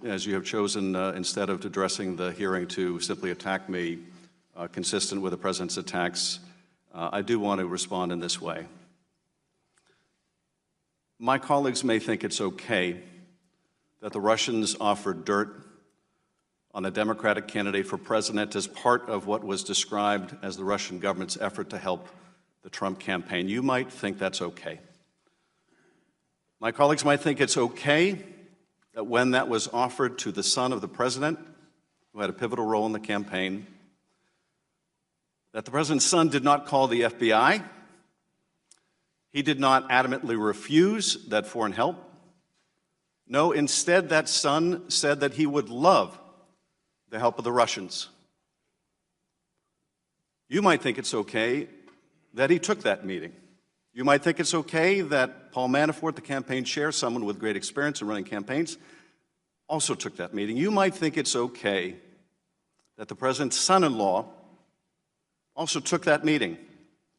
As you have chosen, instead of addressing the hearing, to simply attack me, consistent with the President's attacks, I do want to respond in this way. My colleagues may think it's okay that the Russians offered dirt on a Democratic candidate for president as part of what was described as the Russian government's effort to help the Trump campaign. You might think that's okay. My colleagues might think it's okay that when that was offered to the son of the president, who had a pivotal role in the campaign, that the president's son did not call the FBI. He did not adamantly refuse that foreign help. No, instead, that son said that he would love the help of the Russians. You might think it's okay that he took that meeting. You might think it's okay that Paul Manafort, the campaign chair, someone with great experience in running campaigns, also took that meeting. You might think it's okay that the president's son-in-law also took that meeting.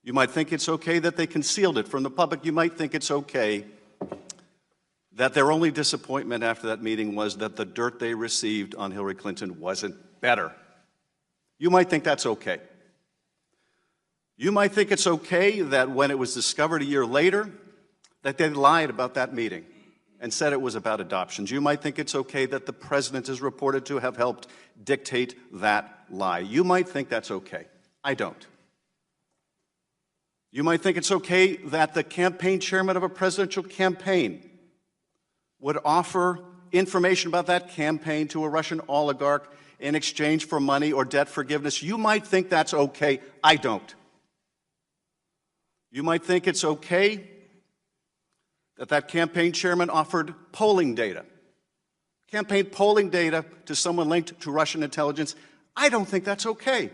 You might think it's okay that they concealed it from the public. You might think it's okay that their only disappointment after that meeting was that the dirt they received on Hillary Clinton wasn't better. You might think that's okay. You might think it's okay that when it was discovered a year later that they lied about that meeting and said it was about adoptions. You might think it's okay that the president is reported to have helped dictate that lie. You might think that's okay. I don't. You might think it's okay that the campaign chairman of a presidential campaign would offer information about that campaign to a Russian oligarch in exchange for money or debt forgiveness. You might think that's okay. I don't. You might think it's okay that that campaign chairman offered polling data, campaign polling data to someone linked to Russian intelligence. I don't think that's okay.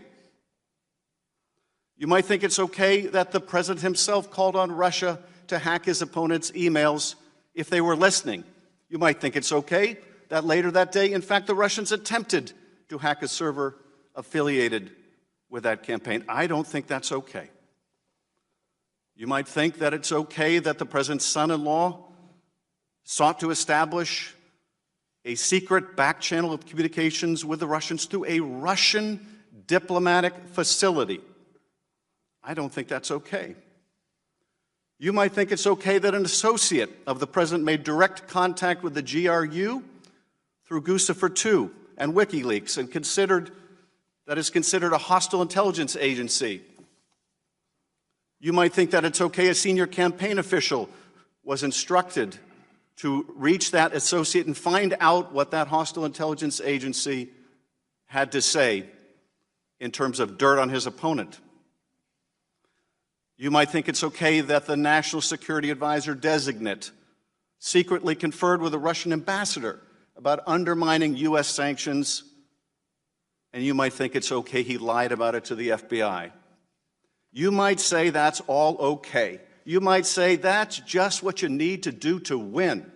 You might think it's okay that the president himself called on Russia to hack his opponent's emails if they were listening. You might think it's okay that later that day, in fact, the Russians attempted to hack a server affiliated with that campaign. I don't think that's okay. You might think that it's okay that the president's son-in-law sought to establish a secret back channel of communications with the Russians through a Russian diplomatic facility. I don't think that's okay. You might think it's okay that an associate of the president made direct contact with the GRU through Guccifer II and WikiLeaks and that is considered a hostile intelligence agency. You might think that it's okay a senior campaign official was instructed to reach that associate and find out what that hostile intelligence agency had to say in terms of dirt on his opponent. You might think it's okay that the National Security Advisor designate secretly conferred with a Russian ambassador about undermining U.S. sanctions, and you might think it's okay he lied about it to the FBI. You might say that's all okay. You might say that's just what you need to do to win.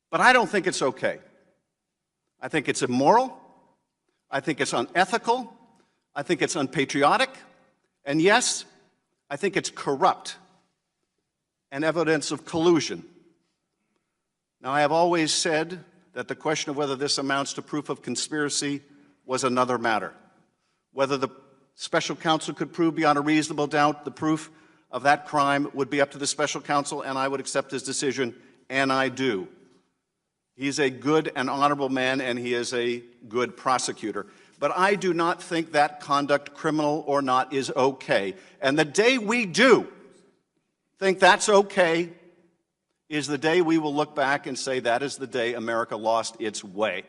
But I don't think it's okay. I think it's immoral. I think it's unethical. I think it's unpatriotic, and yes, I think it's corrupt and evidence of collusion. Now, I have always said that the question of whether this amounts to proof of conspiracy was another matter. Whether the special counsel could prove beyond a reasonable doubt the proof of that crime would be up to the special counsel, and I would accept his decision, and I do. He's a good and honorable man, and he is a good prosecutor. But I do not think that conduct, criminal or not, is okay. And the day we do think that's okay is the day we will look back and say that is the day America lost its way.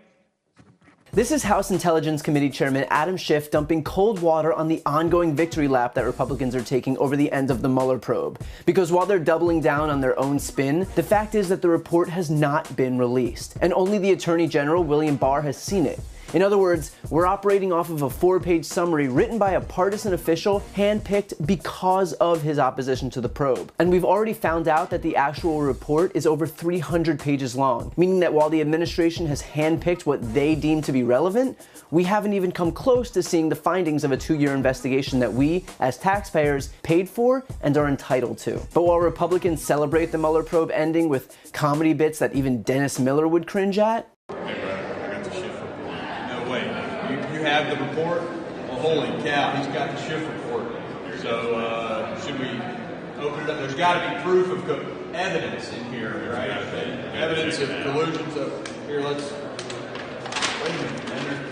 This is House Intelligence Committee Chairman Adam Schiff dumping cold water on the ongoing victory lap that Republicans are taking over the end of the Mueller probe. Because while they're doubling down on their own spin, the fact is that the report has not been released, and only the Attorney General, William Barr, has seen it. In other words, we're operating off of a 4-page summary written by a partisan official handpicked because of his opposition to the probe. And we've already found out that the actual report is over 300 pages long, meaning that while the administration has handpicked what they deem to be relevant, we haven't even come close to seeing the findings of a 2-year investigation that we, as taxpayers, paid for and are entitled to. But while Republicans celebrate the Mueller probe ending with comedy bits that even Dennis Miller would cringe at, Hey, bro, I got the Schiff report. No, wait. You have the report? Well, holy cow, he's got the Schiff report. So, should we open it up? There's got to be proof of evidence in here, right? Evidence of collusion. So, here, let's. Wait a minute, man.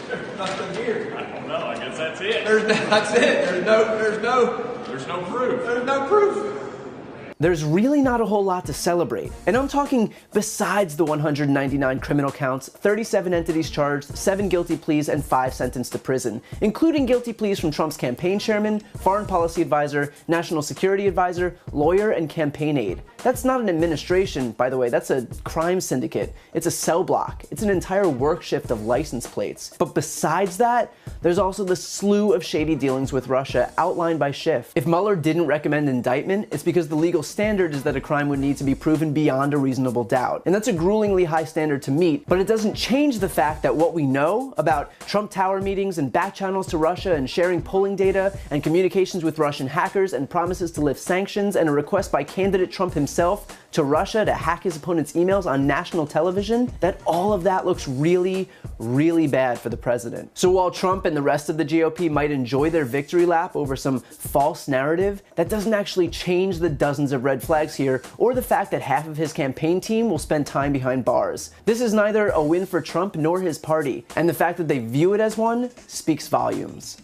There's nothing here. I don't know. I guess that's it. That's it. There's no proof. There's no proof. there's really not a whole lot to celebrate. And I'm talking besides the 199 criminal counts, 37 entities charged, 7 guilty pleas, and 5 sentenced to prison, including guilty pleas from Trump's campaign chairman, foreign policy advisor, national security advisor, lawyer, and campaign aide. That's not an administration, by the way, that's a crime syndicate. It's a cell block. It's an entire work shift of license plates. But besides that, there's also the slew of shady dealings with Russia outlined by Schiff. If Mueller didn't recommend indictment, it's because the legal standard is that a crime would need to be proven beyond a reasonable doubt. And that's a gruelingly high standard to meet, but it doesn't change the fact that what we know about Trump Tower meetings and back channels to Russia and sharing polling data and communications with Russian hackers and promises to lift sanctions and a request by candidate Trump himself to Russia to hack his opponent's emails on national television, that all of that looks really, really bad for the president. So while Trump and the rest of the GOP might enjoy their victory lap over some false narrative, that doesn't actually change the dozens of red flags here, or the fact that half of his campaign team will spend time behind bars. This is neither a win for Trump nor his party, and the fact that they view it as one speaks volumes.